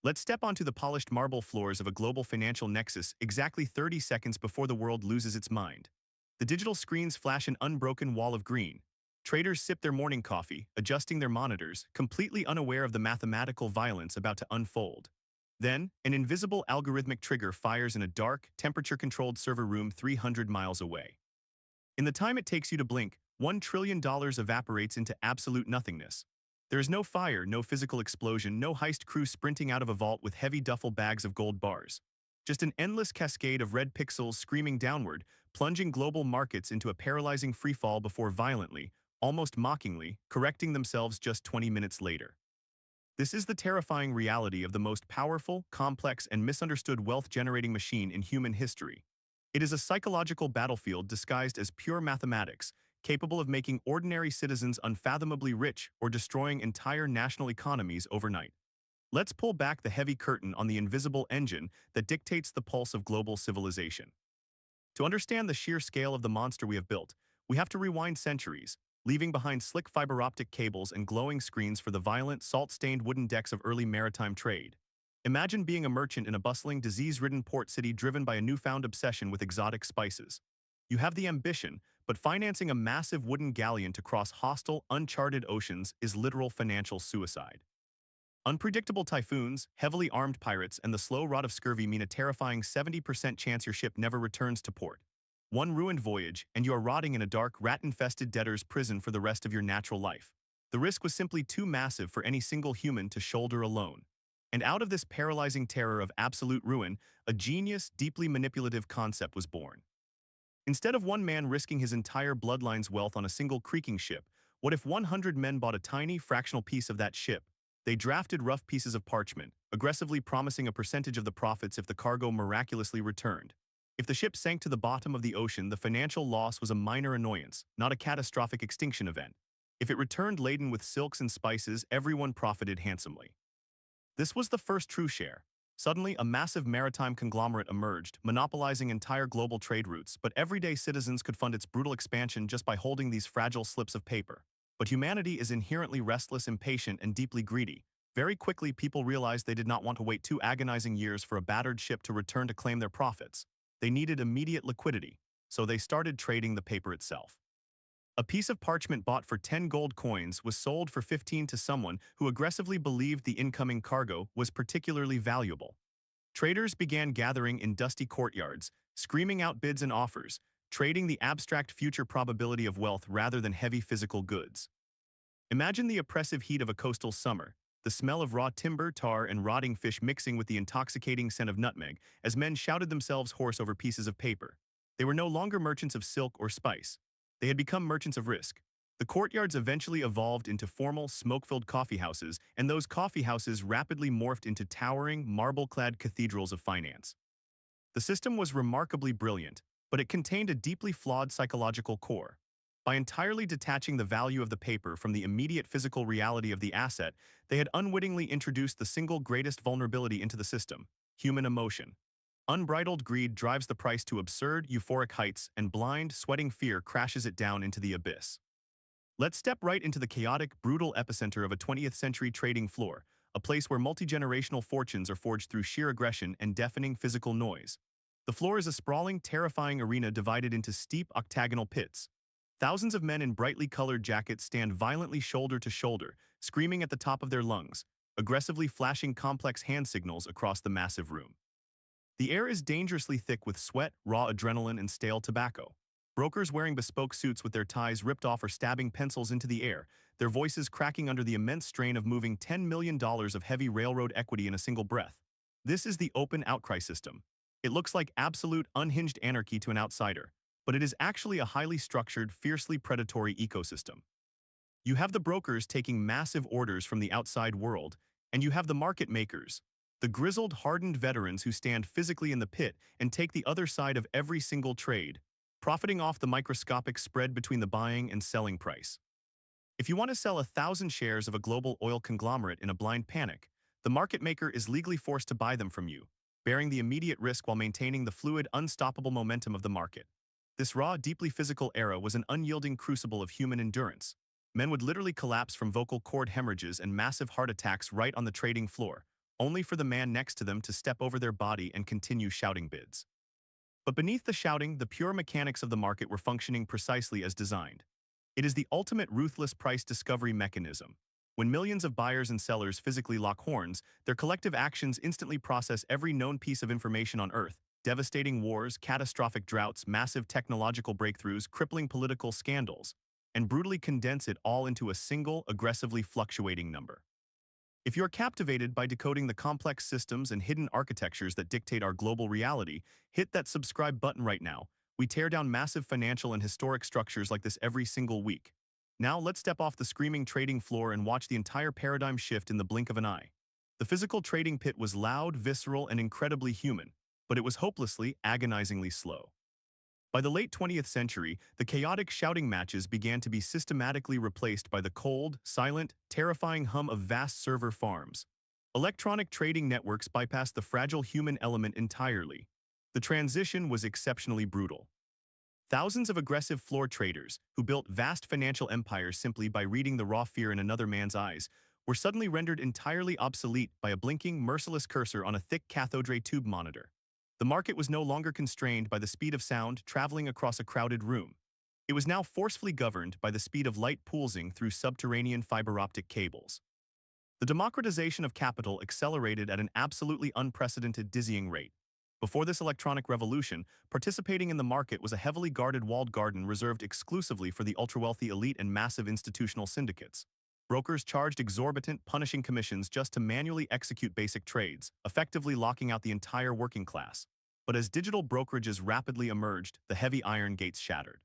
Let's step onto the polished marble floors of a global financial nexus exactly 30 seconds before the world loses its mind. The digital screens flash an unbroken wall of green. Traders sip their morning coffee, adjusting their monitors, completely unaware of the mathematical violence about to unfold. Then, an invisible algorithmic trigger fires in a dark, temperature-controlled server room 300 miles away. In the time it takes you to blink, $1 trillion evaporates into absolute nothingness. There is no fire, no physical explosion, no heist crew sprinting out of a vault with heavy duffel bags of gold bars. Just an endless cascade of red pixels screaming downward, plunging global markets into a paralyzing freefall before violently, almost mockingly, correcting themselves just 20 minutes later. This is the terrifying reality of the most powerful, complex, and misunderstood wealth-generating machine in human history. It is a psychological battlefield disguised as pure mathematics, capable of making ordinary citizens unfathomably rich or destroying entire national economies overnight. Let's pull back the heavy curtain on the invisible engine that dictates the pulse of global civilization. To understand the sheer scale of the monster we have built, we have to rewind centuries, leaving behind slick fiber optic cables and glowing screens for the violent, salt-stained wooden decks of early maritime trade. Imagine being a merchant in a bustling, disease-ridden port city driven by a newfound obsession with exotic spices. You have the ambition, but financing a massive wooden galleon to cross hostile, uncharted oceans is literal financial suicide. Unpredictable typhoons, heavily armed pirates, and the slow rot of scurvy mean a terrifying 70% chance your ship never returns to port. One ruined voyage, and you are rotting in a dark, rat-infested debtor's prison for the rest of your natural life. The risk was simply too massive for any single human to shoulder alone. And out of this paralyzing terror of absolute ruin, a genius, deeply manipulative concept was born. Instead of one man risking his entire bloodline's wealth on a single creaking ship, what if 100 men bought a tiny, fractional piece of that ship? They drafted rough pieces of parchment, aggressively promising a percentage of the profits if the cargo miraculously returned. If the ship sank to the bottom of the ocean, the financial loss was a minor annoyance, not a catastrophic extinction event. If it returned laden with silks and spices, everyone profited handsomely. This was the first true share. Suddenly, a massive maritime conglomerate emerged, monopolizing entire global trade routes, but everyday citizens could fund its brutal expansion just by holding these fragile slips of paper. But humanity is inherently restless, impatient, and deeply greedy. Very quickly, people realized they did not want to wait 2 agonizing years for a battered ship to return to claim their profits. They needed immediate liquidity, so they started trading the paper itself. A piece of parchment bought for 10 gold coins was sold for 15 to someone who aggressively believed the incoming cargo was particularly valuable. Traders began gathering in dusty courtyards, screaming out bids and offers, trading the abstract future probability of wealth rather than heavy physical goods. Imagine the oppressive heat of a coastal summer, the smell of raw timber, tar, and rotting fish mixing with the intoxicating scent of nutmeg as men shouted themselves hoarse over pieces of paper. They were no longer merchants of silk or spice. They had become merchants of risk. The courtyards eventually evolved into formal, smoke-filled coffeehouses, and those coffeehouses rapidly morphed into towering, marble-clad cathedrals of finance. The system was remarkably brilliant, but it contained a deeply flawed psychological core. By entirely detaching the value of the paper from the immediate physical reality of the asset, they had unwittingly introduced the single greatest vulnerability into the system: human emotion. Unbridled greed drives the price to absurd, euphoric heights, and blind, sweating fear crashes it down into the abyss. Let's step right into the chaotic, brutal epicenter of a 20th century trading floor, a place where multi-generational fortunes are forged through sheer aggression and deafening physical noise. The floor is a sprawling, terrifying arena divided into steep, octagonal pits. Thousands of men in brightly colored jackets stand violently shoulder to shoulder, screaming at the top of their lungs, aggressively flashing complex hand signals across the massive room. The air is dangerously thick with sweat, raw adrenaline, and stale tobacco. Brokers wearing bespoke suits with their ties ripped off are stabbing pencils into the air, their voices cracking under the immense strain of moving $10 million of heavy railroad equity in a single breath. This is the open outcry system. It looks like absolute, unhinged anarchy to an outsider, but it is actually a highly structured, fiercely predatory ecosystem. You have the brokers taking massive orders from the outside world, and you have the market makers, the grizzled, hardened veterans who stand physically in the pit and take the other side of every single trade, profiting off the microscopic spread between the buying and selling price. If you want to sell 1,000 shares of a global oil conglomerate in a blind panic, the market maker is legally forced to buy them from you, bearing the immediate risk while maintaining the fluid, unstoppable momentum of the market. This raw, deeply physical era was an unyielding crucible of human endurance. Men would literally collapse from vocal cord hemorrhages and massive heart attacks right on the trading floor, only for the man next to them to step over their body and continue shouting bids. But beneath the shouting, the pure mechanics of the market were functioning precisely as designed. It is the ultimate ruthless price discovery mechanism. When millions of buyers and sellers physically lock horns, their collective actions instantly process every known piece of information on Earth: devastating wars, catastrophic droughts, massive technological breakthroughs, crippling political scandals, and brutally condense it all into a single, aggressively fluctuating number. If you're captivated by decoding the complex systems and hidden architectures that dictate our global reality, hit that subscribe button right now. We tear down massive financial and historic structures like this every single week. Now let's step off the screaming trading floor and watch the entire paradigm shift in the blink of an eye. The physical trading pit was loud, visceral, and incredibly human, but it was hopelessly, agonizingly slow. By the late 20th century, the chaotic shouting matches began to be systematically replaced by the cold, silent, terrifying hum of vast server farms. Electronic trading networks bypassed the fragile human element entirely. The transition was exceptionally brutal. Thousands of aggressive floor traders, who built vast financial empires simply by reading the raw fear in another man's eyes, were suddenly rendered entirely obsolete by a blinking, merciless cursor on a thick cathode ray tube monitor. The market was no longer constrained by the speed of sound traveling across a crowded room. It was now forcefully governed by the speed of light pulsing through subterranean fiber optic cables. The democratization of capital accelerated at an absolutely unprecedented, dizzying rate. Before this electronic revolution, participating in the market was a heavily guarded walled garden reserved exclusively for the ultra-wealthy elite and massive institutional syndicates. Brokers charged exorbitant, punishing commissions just to manually execute basic trades, effectively locking out the entire working class. But as digital brokerages rapidly emerged, the heavy iron gates shattered.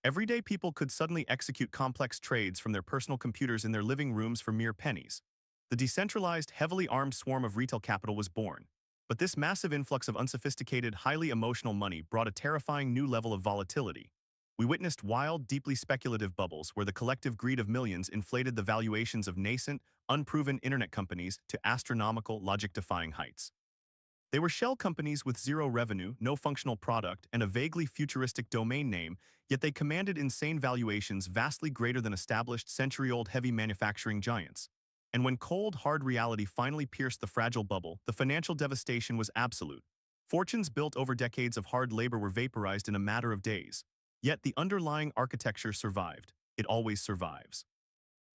Everyday people could suddenly execute complex trades from their personal computers in their living rooms for mere pennies. The decentralized, heavily armed swarm of retail capital was born. But this massive influx of unsophisticated, highly emotional money brought a terrifying new level of volatility. We witnessed wild, deeply speculative bubbles where the collective greed of millions inflated the valuations of nascent, unproven internet companies to astronomical, logic-defying heights. They were shell companies with zero revenue, no functional product, and a vaguely futuristic domain name, yet they commanded insane valuations vastly greater than established, century-old heavy manufacturing giants. And when cold, hard reality finally pierced the fragile bubble, the financial devastation was absolute. Fortunes built over decades of hard labor were vaporized in a matter of days. Yet the underlying architecture survived. It always survives.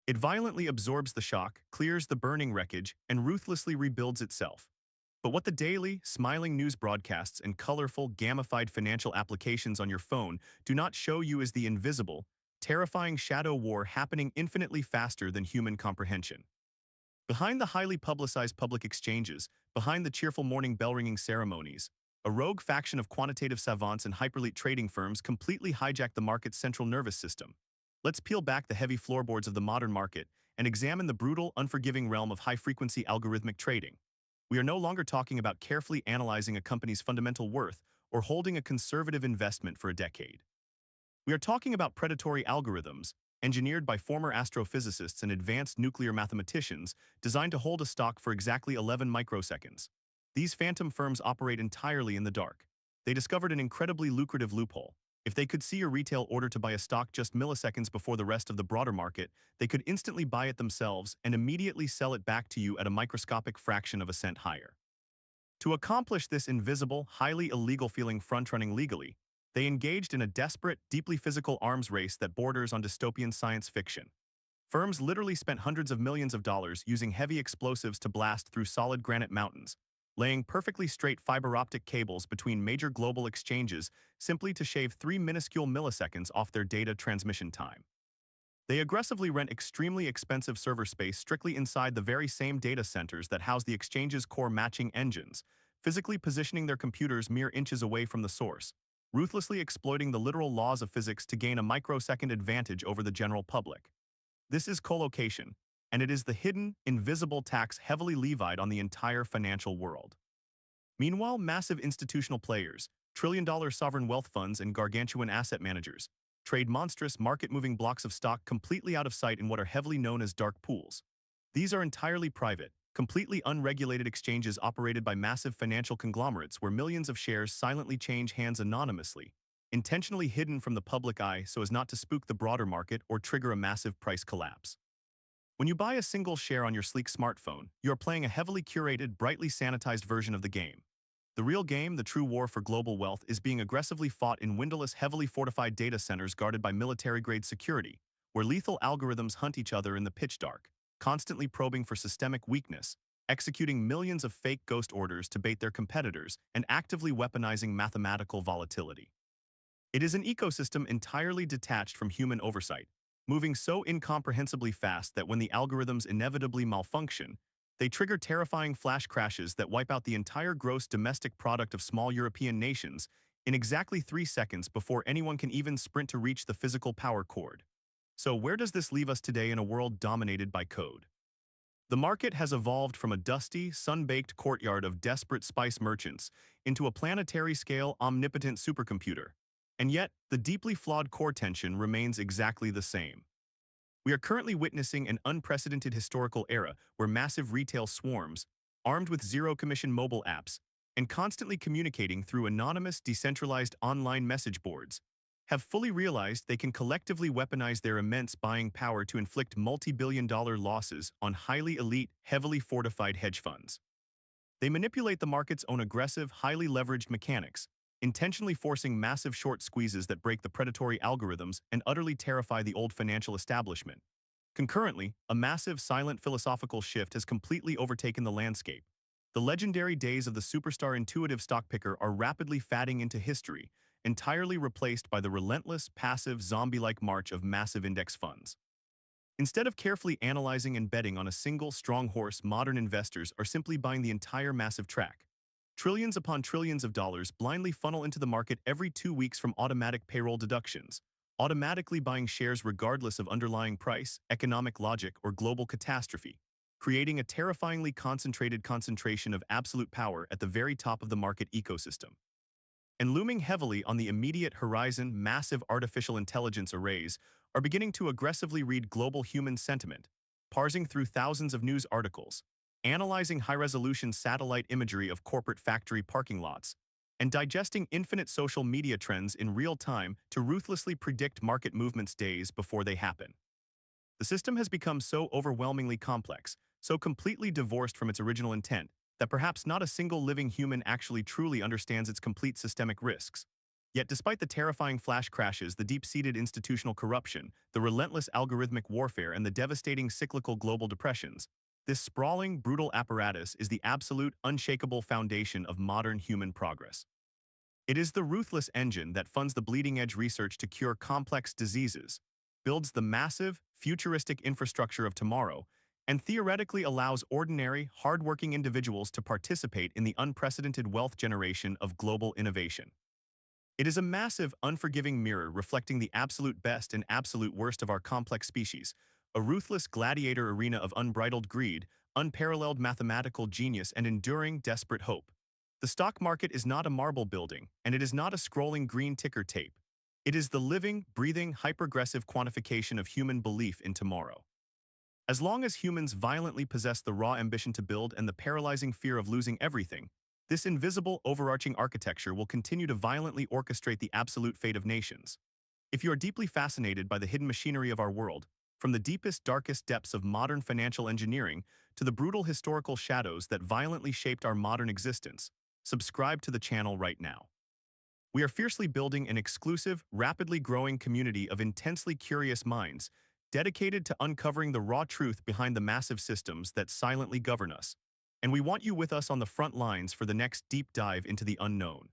It violently absorbs the shock, clears the burning wreckage, and ruthlessly rebuilds itself. But what the daily, smiling news broadcasts and colorful, gamified financial applications on your phone do not show you is the invisible, terrifying shadow war happening infinitely faster than human comprehension. Behind the highly publicized public exchanges, behind the cheerful morning bell-ringing ceremonies, a rogue faction of quantitative savants and hyperelite trading firms completely hijacked the market's central nervous system. Let's peel back the heavy floorboards of the modern market and examine the brutal, unforgiving realm of high-frequency algorithmic trading. We are no longer talking about carefully analyzing a company's fundamental worth or holding a conservative investment for a decade. We are talking about predatory algorithms, engineered by former astrophysicists and advanced nuclear mathematicians, designed to hold a stock for exactly 11 microseconds. These phantom firms operate entirely in the dark. They discovered an incredibly lucrative loophole. If they could see your retail order to buy a stock just milliseconds before the rest of the broader market, they could instantly buy it themselves and immediately sell it back to you at a microscopic fraction of a cent higher. To accomplish this invisible, highly illegal-feeling front-running legally, they engaged in a desperate, deeply physical arms race that borders on dystopian science fiction. Firms literally spent hundreds of millions of dollars using heavy explosives to blast through solid granite mountains, laying perfectly straight fiber optic cables between major global exchanges simply to shave 3 minuscule milliseconds off their data transmission time. They aggressively rent extremely expensive server space strictly inside the very same data centers that house the exchange's core matching engines, physically positioning their computers mere inches away from the source, ruthlessly exploiting the literal laws of physics to gain a microsecond advantage over the general public. This is colocation, and it is the hidden, invisible tax heavily levied on the entire financial world. Meanwhile, massive institutional players, trillion-dollar sovereign wealth funds and gargantuan asset managers, trade monstrous market-moving blocks of stock completely out of sight in what are heavily known as dark pools. These are entirely private, completely unregulated exchanges operated by massive financial conglomerates where millions of shares silently change hands anonymously, intentionally hidden from the public eye so as not to spook the broader market or trigger a massive price collapse. When you buy a single share on your sleek smartphone, you are playing a heavily curated, brightly sanitized version of the game. The real game, the true war for global wealth, is being aggressively fought in windowless, heavily fortified data centers guarded by military-grade security, where lethal algorithms hunt each other in the pitch dark, constantly probing for systemic weakness, executing millions of fake ghost orders to bait their competitors, and actively weaponizing mathematical volatility. It is an ecosystem entirely detached from human oversight, moving so incomprehensibly fast that when the algorithms inevitably malfunction, they trigger terrifying flash crashes that wipe out the entire gross domestic product of small European nations in exactly 3 seconds before anyone can even sprint to reach the physical power cord. So where does this leave us today in a world dominated by code? The market has evolved from a dusty, sun-baked courtyard of desperate spice merchants into a planetary-scale, omnipotent supercomputer. And yet, the deeply flawed core tension remains exactly the same. We are currently witnessing an unprecedented historical era where massive retail swarms, armed with zero-commission mobile apps, and constantly communicating through anonymous, decentralized online message boards, have fully realized they can collectively weaponize their immense buying power to inflict multi-billion-dollar losses on highly elite, heavily fortified hedge funds. They manipulate the market's own aggressive, highly leveraged mechanics, intentionally forcing massive short squeezes that break the predatory algorithms and utterly terrify the old financial establishment. Concurrently, a massive, silent philosophical shift has completely overtaken the landscape. The legendary days of the superstar intuitive stock picker are rapidly fading into history, entirely replaced by the relentless, passive, zombie-like march of massive index funds. Instead of carefully analyzing and betting on a single strong horse, modern investors are simply buying the entire massive track. Trillions upon trillions of dollars blindly funnel into the market every 2 weeks from automatic payroll deductions, automatically buying shares regardless of underlying price, economic logic, or global catastrophe, creating a terrifyingly concentrated concentration of absolute power at the very top of the market ecosystem. And looming heavily on the immediate horizon, massive artificial intelligence arrays are beginning to aggressively read global human sentiment, parsing through thousands of news articles, analyzing high-resolution satellite imagery of corporate factory parking lots, and digesting infinite social media trends in real time to ruthlessly predict market movements days before they happen. The system has become so overwhelmingly complex, so completely divorced from its original intent, that perhaps not a single living human actually truly understands its complete systemic risks. Yet despite the terrifying flash crashes, the deep-seated institutional corruption, the relentless algorithmic warfare, and the devastating cyclical global depressions, this sprawling, brutal apparatus is the absolute, unshakable foundation of modern human progress. It is the ruthless engine that funds the bleeding-edge research to cure complex diseases, builds the massive, futuristic infrastructure of tomorrow, and theoretically allows ordinary, hardworking individuals to participate in the unprecedented wealth generation of global innovation. It is a massive, unforgiving mirror reflecting the absolute best and absolute worst of our complex species, a ruthless gladiator arena of unbridled greed, unparalleled mathematical genius, and enduring, desperate hope. The stock market is not a marble building, and it is not a scrolling green ticker tape. It is the living, breathing, hyperaggressive quantification of human belief in tomorrow. As long as humans violently possess the raw ambition to build and the paralyzing fear of losing everything, this invisible, overarching architecture will continue to violently orchestrate the absolute fate of nations. If you are deeply fascinated by the hidden machinery of our world, from the deepest, darkest depths of modern financial engineering to the brutal historical shadows that violently shaped our modern existence, subscribe to the channel right now. We are fiercely building an exclusive, rapidly growing community of intensely curious minds dedicated to uncovering the raw truth behind the massive systems that silently govern us. And we want you with us on the front lines for the next deep dive into the unknown.